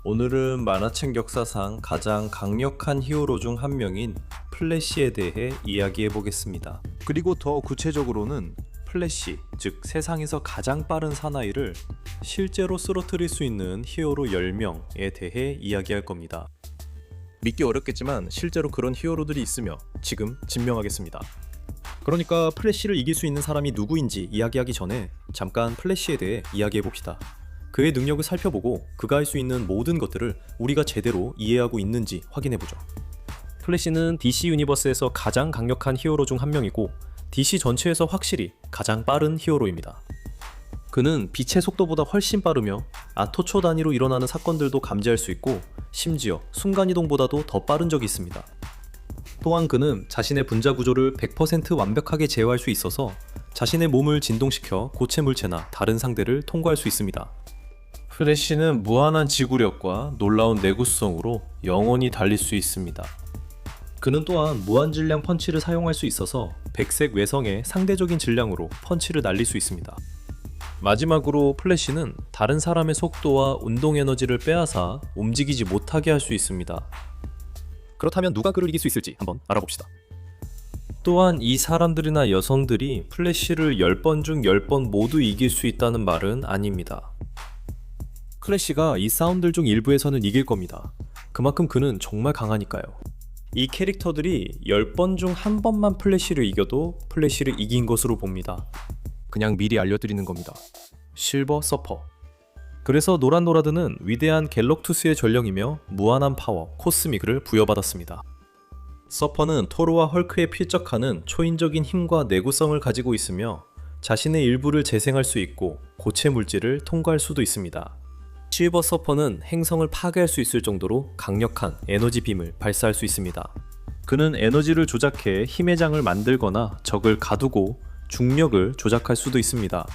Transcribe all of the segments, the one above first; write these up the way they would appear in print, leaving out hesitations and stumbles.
오늘은 만화책 역사상 가장 강력한 히어로 중 한 명인 플래시에 대해 이야기해 보겠습니다. 그리고 더 구체적으로는 플래시, 즉 세상에서 가장 빠른 사나이를 실제로 쓰러뜨릴 수 있는 히어로 10명에 대해 이야기할 겁니다. 믿기 어렵겠지만 실제로 그런 히어로들이 있으며 지금 증명하겠습니다. 그러니까 플래시를 이길 수 있는 사람이 누구인지 이야기하기 전에 잠깐 플래시에 대해 이야기해 봅시다. 그의 능력을 살펴보고 그가 할 수 있는 모든 것들을 우리가 제대로 이해하고 있는지 확인해보죠. 플래시는 DC 유니버스에서 가장 강력한 히어로 중 한 명이고 DC 전체에서 확실히 가장 빠른 히어로입니다. 그는 빛의 속도보다 훨씬 빠르며 아토초 단위로 일어나는 사건들도 감지할 수 있고 심지어 순간이동보다도 더 빠른 적이 있습니다. 또한 그는 자신의 분자 구조를 100% 완벽하게 제어할 수 있어서 자신의 몸을 진동시켜 고체 물체나 다른 상대를 통과할 수 있습니다. 플래시는 무한한 지구력과 놀라운 내구성으로 영원히 달릴 수 있습니다. 그는 또한 무한 질량 펀치를 사용할 수 있어서 백색 외성의 상대적인 질량으로 펀치를 날릴 수 있습니다. 마지막으로 플래시는 다른 사람의 속도와 운동 에너지를 빼앗아 움직이지 못하게 할 수 있습니다. 그렇다면 누가 그를 이길 수 있을지 한번 알아봅시다. 또한 이 사람들이나 여성들이 플래시를 10번 중 10번 모두 이길 수 있다는 말은 아닙니다. 플래시가 이 사운드 중 일부에서는 이길 겁니다. 그만큼 그는 정말 강하니까요. 이 캐릭터들이 10번 중 한 번만 플래시를 이겨도 플래시를 이긴 것으로 봅니다. 그냥 미리 알려드리는 겁니다. 실버 서퍼. 그래서 노란 노라드는 위대한 갤럭투스의 전령이며 무한한 파워, 코스믹을 부여받았습니다. 서퍼는 토르와 헐크에 필적하는 초인적인 힘과 내구성을 가지고 있으며 자신의 일부를 재생할 수 있고 고체 물질을 통과할 수도 있습니다. 실버 서퍼는 행성을 파괴할 수 있을 정도로 강력한 에너지 빔을 발사할 수 있습니다. 그는 에너지를 조작해 힘의 장을 만들거나 적을 가두고 중력을 조작할 수도 있습니다.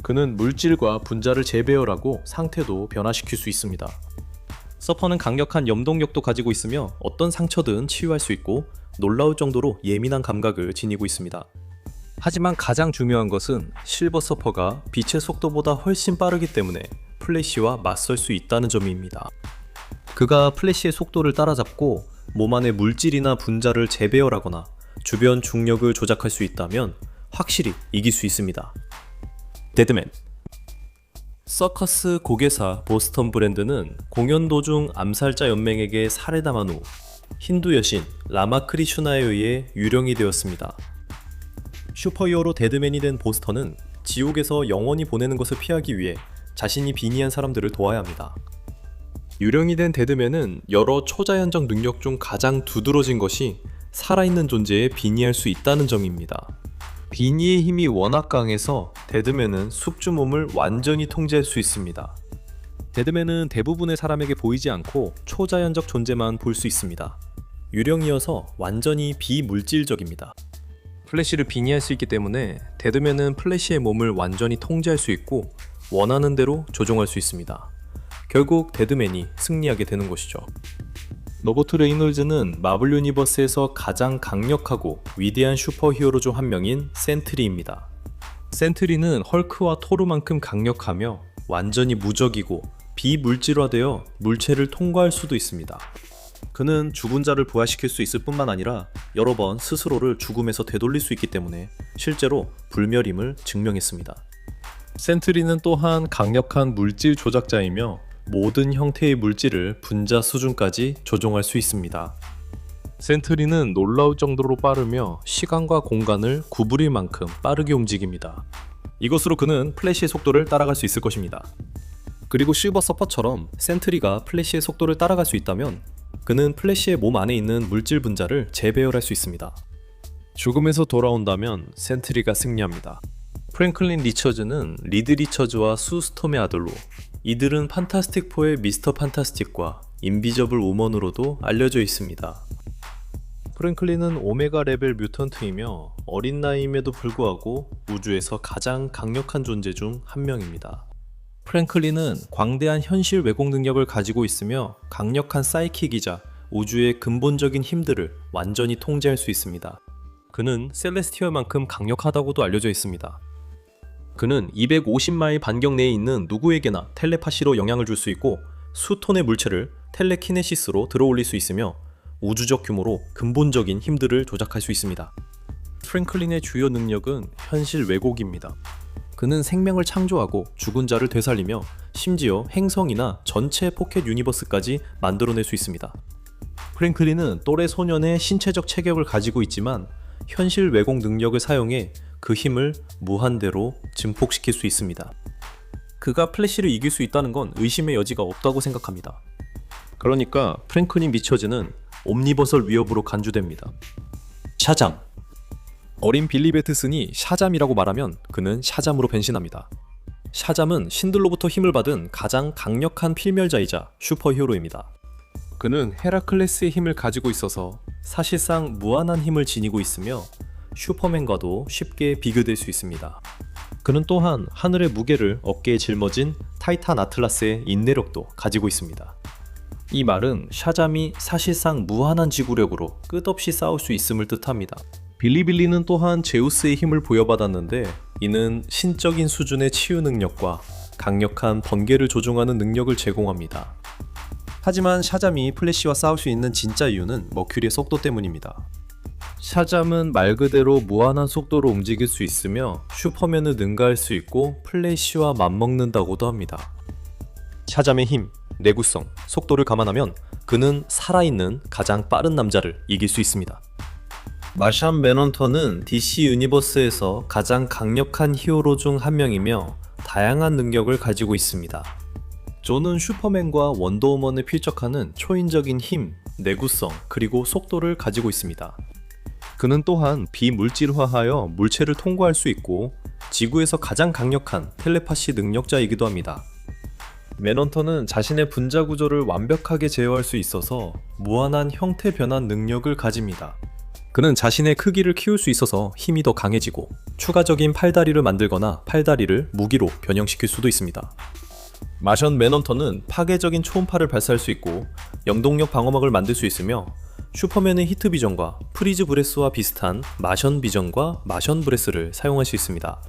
그는 물질과 분자를 재배열하고 상태도 변화시킬 수 있습니다. 서퍼는 강력한 염동력도 가지고 있으며 어떤 상처든 치유할 수 있고 놀라울 정도로 예민한 감각을 지니고 있습니다. 하지만 가장 중요한 것은 실버 서퍼가 빛의 속도보다 훨씬 빠르기 때문에 플래시와 맞설 수 있다는 점입니다. 그가 플래시의 속도를 따라잡고 몸 안의 물질이나 분자를 재배열하거나 주변 중력을 조작할 수 있다면 확실히 이길 수 있습니다. 데드맨. 서커스 고개사 보스턴 브랜드는 공연 도중 암살자 연맹에게 살해당한 후 힌두 여신 라마크리슈나에 의해 유령이 되었습니다. 슈퍼히어로 데드맨이 된 보스턴은 지옥에서 영원히 보내는 것을 피하기 위해 자신이 빙의한 사람들을 도와야 합니다. 유령이 된 데드맨은 여러 초자연적 능력 중 가장 두드러진 것이 살아있는 존재에 빙의할 수 있다는 점입니다. 빙의의 힘이 워낙 강해서 데드맨은 숙주 몸을 완전히 통제할 수 있습니다. 데드맨은 대부분의 사람에게 보이지 않고 초자연적 존재만 볼 수 있습니다. 유령이어서 완전히 비물질적입니다. 플래시를 빙의할 수 있기 때문에 데드맨은 플래시의 몸을 완전히 통제할 수 있고 원하는 대로 조종할 수 있습니다. 결국 데드맨이 승리하게 되는 것이죠. 로버트 레이놀즈는 마블 유니버스에서 가장 강력하고 위대한 슈퍼히어로 중 한 명인 센트리입니다. 센트리는 헐크와 토르만큼 강력하며 완전히 무적이고 비물질화되어 물체를 통과할 수도 있습니다. 그는 죽은 자를 부활시킬 수 있을 뿐만 아니라 여러 번 스스로를 죽음에서 되돌릴 수 있기 때문에 실제로 불멸임을 증명했습니다. 센트리는 또한 강력한 물질 조작자이며 모든 형태의 물질을 분자 수준까지 조종할 수 있습니다. 센트리는 놀라울 정도로 빠르며 시간과 공간을 구부릴 만큼 빠르게 움직입니다. 이것으로 그는 플래시의 속도를 따라갈 수 있을 것입니다. 그리고 실버 서퍼처럼 센트리가 플래시의 속도를 따라갈 수 있다면 그는 플래시의 몸 안에 있는 물질 분자를 재배열할 수 있습니다. 죽음에서 돌아온다면 센트리가 승리합니다. 프랭클린 리처즈는 리드 리처즈와 수 스톰의 아들로 이들은 판타스틱 4의 미스터 판타스틱과 인비저블 우먼으로도 알려져 있습니다. 프랭클린은 오메가 레벨 뮤턴트이며 어린 나이임에도 불구하고 우주에서 가장 강력한 존재 중 한 명입니다. 프랭클린은 광대한 현실 왜곡 능력을 가지고 있으며 강력한 사이킥이자 우주의 근본적인 힘들을 완전히 통제할 수 있습니다. 그는 셀레스티얼만큼 강력하다고도 알려져 있습니다. 그는 250마일 반경 내에 있는 누구에게나 텔레파시로 영향을 줄 수 있고 수톤의 물체를 텔레키네시스로 들어올릴 수 있으며 우주적 규모로 근본적인 힘들을 조작할 수 있습니다. 프랭클린의 주요 능력은 현실 왜곡입니다. 그는 생명을 창조하고 죽은 자를 되살리며 심지어 행성이나 전체 포켓 유니버스까지 만들어낼 수 있습니다. 프랭클린은 또래 소년의 신체적 체격을 가지고 있지만 현실 왜곡 능력을 사용해 그 힘을 무한대로 증폭시킬 수 있습니다. 그가 플래시를 이길 수 있다는 건 의심의 여지가 없다고 생각합니다. 그러니까 프랭클린 미처즈는 옴니버설 위협으로 간주됩니다. 샤잠. 어린 빌리 배트슨이 샤잠이라고 말하면 그는 샤잠으로 변신합니다. 샤잠은 신들로부터 힘을 받은 가장 강력한 필멸자이자 슈퍼히어로입니다. 그는 헤라클레스의 힘을 가지고 있어서 사실상 무한한 힘을 지니고 있으며 슈퍼맨과도 쉽게 비교될 수 있습니다. 그는 또한 하늘의 무게를 어깨에 짊어진 타이탄 아틀라스의 인내력도 가지고 있습니다. 이 말은 샤잠이 사실상 무한한 지구력으로 끝없이 싸울 수 있음을 뜻합니다. 빌리빌리는 또한 제우스의 힘을 부여받았는데 이는 신적인 수준의 치유 능력과 강력한 번개를 조종하는 능력을 제공합니다. 하지만 샤잠이 플래시와 싸울 수 있는 진짜 이유는 머큐리의 속도 때문입니다. 샤잠은 말 그대로 무한한 속도로 움직일 수 있으며 슈퍼맨을 능가할 수 있고 플래시와 맞먹는다고도 합니다. 샤잠의 힘, 내구성, 속도를 감안하면 그는 살아있는 가장 빠른 남자를 이길 수 있습니다. 마샨 맨헌터는 DC 유니버스에서 가장 강력한 히어로 중 한 명이며 다양한 능력을 가지고 있습니다. 존은 슈퍼맨과 원더우먼을 필적하는 초인적인 힘, 내구성, 그리고 속도를 가지고 있습니다. 그는 또한 비물질화하여 물체를 통과할 수 있고 지구에서 가장 강력한 텔레파시 능력자이기도 합니다. 맨헌터는 자신의 분자 구조를 완벽하게 제어할 수 있어서 무한한 형태 변환 능력을 가집니다. 그는 자신의 크기를 키울 수 있어서 힘이 더 강해지고 추가적인 팔다리를 만들거나 팔다리를 무기로 변형시킬 수도 있습니다. 마션 맨헌터는 파괴적인 초음파를 발사할 수 있고 영동력 방어막을 만들 수 있으며 슈퍼맨의 히트 비전과 프리즈 브레스와 비슷한 마션 비전과 마션 브레스를 사용할 수 있습니다.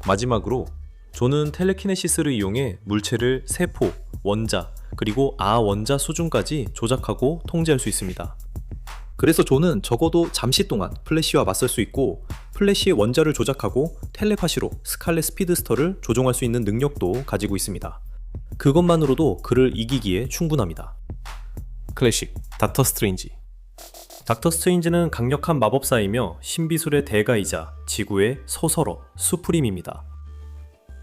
마지막으로 존은 텔레키네시스를 이용해 물체를 세포, 원자, 그리고 아원자 수준까지 조작하고 통제할 수 있습니다. 그래서 존은 적어도 잠시 동안 플래시와 맞설 수 있고 플래시의 원자를 조작하고 텔레파시로 스칼렛 스피드스터를 조종할 수 있는 능력도 가지고 있습니다. 그것만으로도 그를 이기기에 충분합니다. 클래식, 닥터 스트레인지. 닥터 스트레인지는 강력한 마법사이며 신비술의 대가이자 지구의 소설어, 수프림입니다.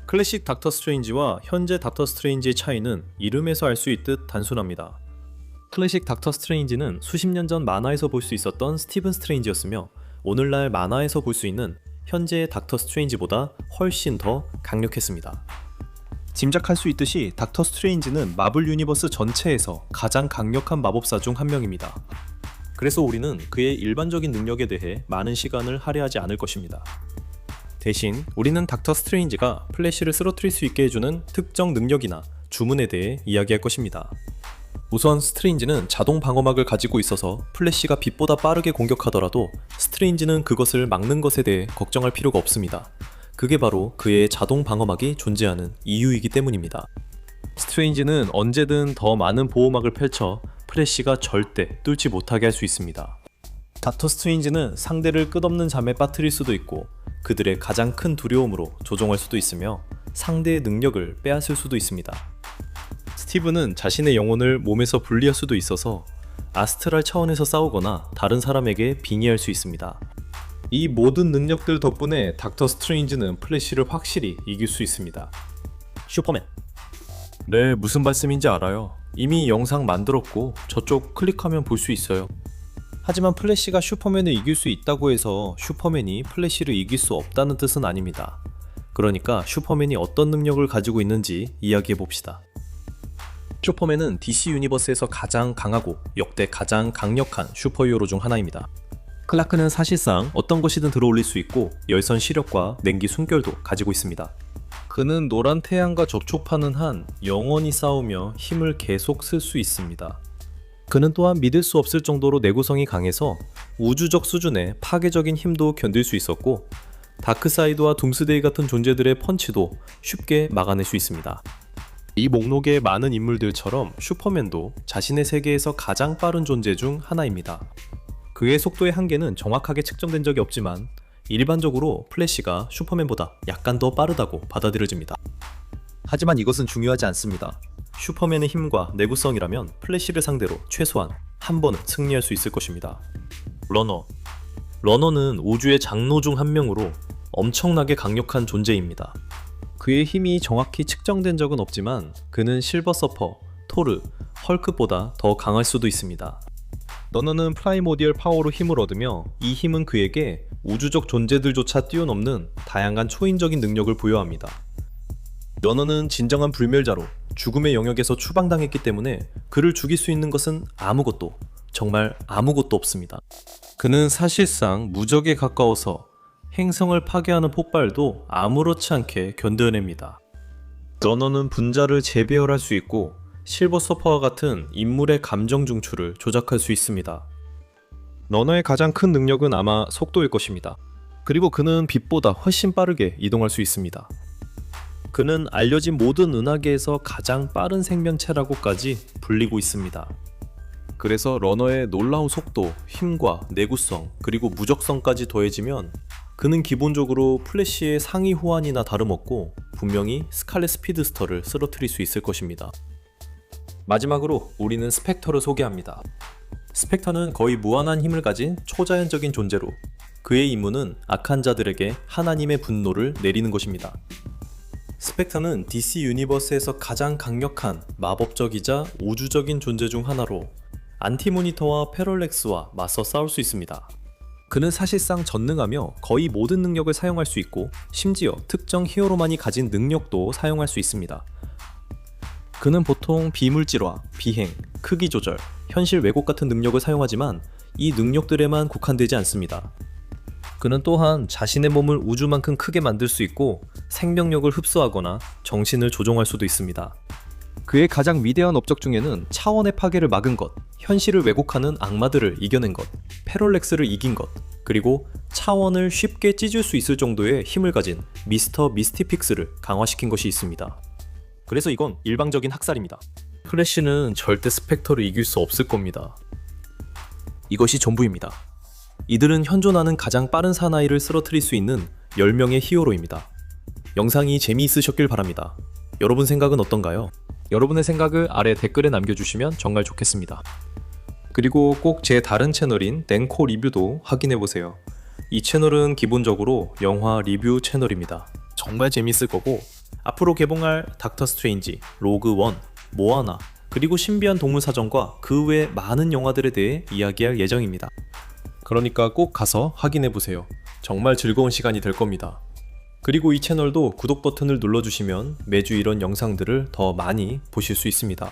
클래식 닥터 스트레인지와 현재 닥터 스트레인지의 차이는 이름에서 알 수 있듯 단순합니다. 클래식 닥터 스트레인지는 수십 년 전 만화에서 볼 수 있었던 스티븐 스트레인지였으며 오늘날 만화에서 볼 수 있는 현재의 닥터 스트레인지보다 훨씬 더 강력했습니다. 짐작할 수 있듯이 닥터 스트레인지는 마블 유니버스 전체에서 가장 강력한 마법사 중 한 명입니다. 그래서 우리는 그의 일반적인 능력에 대해 많은 시간을 할애하지 않을 것입니다. 대신 우리는 닥터 스트레인지가 플래시를 쓰러뜨릴 수 있게 해주는 특정 능력이나 주문에 대해 이야기할 것입니다. 우선 스트레인지는 자동 방어막을 가지고 있어서 플래시가 빛보다 빠르게 공격하더라도 스트레인지는 그것을 막는 것에 대해 걱정할 필요가 없습니다. 그게 바로 그의 자동 방어막이 존재하는 이유이기 때문입니다. 스트레인지는 언제든 더 많은 보호막을 펼쳐 플래시가 절대 뚫지 못하게 할 수 있습니다. 닥터 스트레인지는 상대를 끝없는 잠에 빠뜨릴 수도 있고 그들의 가장 큰 두려움으로 조종할 수도 있으며 상대의 능력을 빼앗을 수도 있습니다. 스티브는 자신의 영혼을 몸에서 분리할 수도 있어서 아스트랄 차원에서 싸우거나 다른 사람에게 빙의할 수 있습니다. 이 모든 능력들 덕분에 닥터 스트레인지는 플래시를 확실히 이길 수 있습니다. 슈퍼맨. 네, 무슨 말씀인지 알아요. 이미 영상 만들었고 저쪽 클릭하면 볼 수 있어요. 하지만 플래시가 슈퍼맨을 이길 수 있다고 해서 슈퍼맨이 플래시를 이길 수 없다는 뜻은 아닙니다. 그러니까 슈퍼맨이 어떤 능력을 가지고 있는지 이야기해봅시다. 슈퍼맨은 DC 유니버스에서 가장 강하고 역대 가장 강력한 슈퍼히어로 중 하나입니다. 클라크는 사실상 어떤 것이든 들어올릴 수 있고 열선 시력과 냉기 숨결도 가지고 있습니다. 그는 노란 태양과 접촉하는 한 영원히 싸우며 힘을 계속 쓸 수 있습니다. 그는 또한 믿을 수 없을 정도로 내구성이 강해서 우주적 수준의 파괴적인 힘도 견딜 수 있었고 다크사이드와 둠스데이 같은 존재들의 펀치도 쉽게 막아낼 수 있습니다. 이 목록의 많은 인물들처럼 슈퍼맨도 자신의 세계에서 가장 빠른 존재 중 하나입니다. 그의 속도의 한계는 정확하게 측정된 적이 없지만 일반적으로 플래시가 슈퍼맨보다 약간 더 빠르다고 받아들여집니다. 하지만 이것은 중요하지 않습니다. 슈퍼맨의 힘과 내구성이라면 플래시를 상대로 최소한 한 번은 승리할 수 있을 것입니다. 러너는 우주의 장로 중 한 명으로 엄청나게 강력한 존재입니다. 그의 힘이 정확히 측정된 적은 없지만 그는 실버 서퍼, 토르, 헐크보다 더 강할 수도 있습니다. 러너는 프라이모디얼 파워로 힘을 얻으며 이 힘은 그에게 우주적 존재들조차 뛰어넘는 다양한 초인적인 능력을 부여합니다. 러너는 진정한 불멸자로 죽음의 영역에서 추방당했기 때문에 그를 죽일 수 있는 것은 아무것도, 정말 아무것도 없습니다. 그는 사실상 무적에 가까워서 행성을 파괴하는 폭발도 아무렇지 않게 견뎌냅니다. 러너는 분자를 재배열할 수 있고 실버 서퍼와 같은 인물의 감정 중추를 조작할 수 있습니다. 러너의 가장 큰 능력은 아마 속도일 것입니다. 그리고 그는 빛보다 훨씬 빠르게 이동할 수 있습니다. 그는 알려진 모든 은하계에서 가장 빠른 생명체라고까지 불리고 있습니다. 그래서 러너의 놀라운 속도, 힘과 내구성, 그리고 무적성까지 더해지면 그는 기본적으로 플래시의 상위 호환이나 다름없고 분명히 스칼렛 스피드스터를 쓰러뜨릴 수 있을 것입니다. 마지막으로 우리는 스펙터를 소개합니다. 스펙터는 거의 무한한 힘을 가진 초자연적인 존재로 그의 임무는 악한 자들에게 하나님의 분노를 내리는 것입니다. 스펙터는 DC 유니버스에서 가장 강력한 마법적이자 우주적인 존재 중 하나로 안티모니터와 패럴렉스와 맞서 싸울 수 있습니다. 그는 사실상 전능하며 거의 모든 능력을 사용할 수 있고 심지어 특정 히어로만이 가진 능력도 사용할 수 있습니다. 그는 보통 비물질화, 비행, 크기 조절, 현실 왜곡 같은 능력을 사용하지만 이 능력들에만 국한되지 않습니다. 그는 또한 자신의 몸을 우주만큼 크게 만들 수 있고 생명력을 흡수하거나 정신을 조종할 수도 있습니다. 그의 가장 위대한 업적 중에는 차원의 파괴를 막은 것, 현실을 왜곡하는 악마들을 이겨낸 것, 패럴렉스를 이긴 것, 그리고 차원을 쉽게 찢을 수 있을 정도의 힘을 가진 미스터 미스티픽스를 강화시킨 것이 있습니다. 그래서 이건 일방적인 학살입니다. 플래시는 절대 스펙터를 이길 수 없을 겁니다. 이것이 전부입니다. 이들은 현존하는 가장 빠른 사나이를 쓰러뜨릴 수 있는 10명의 히어로입니다. 영상이 재미있으셨길 바랍니다. 여러분 생각은 어떤가요? 여러분의 생각을 아래 댓글에 남겨주시면 정말 좋겠습니다. 그리고 꼭 제 다른 채널인 냉코 리뷰도 확인해보세요. 이 채널은 기본적으로 영화 리뷰 채널입니다. 정말 재밌을 거고 앞으로 개봉할 닥터 스트레인지, 로그 원, 모아나, 그리고 신비한 동물 사전과 그 외 많은 영화들에 대해 이야기할 예정입니다. 그러니까 꼭 가서 확인해보세요. 정말 즐거운 시간이 될 겁니다. 그리고 이 채널도 구독 버튼을 눌러주시면 매주 이런 영상들을 더 많이 보실 수 있습니다.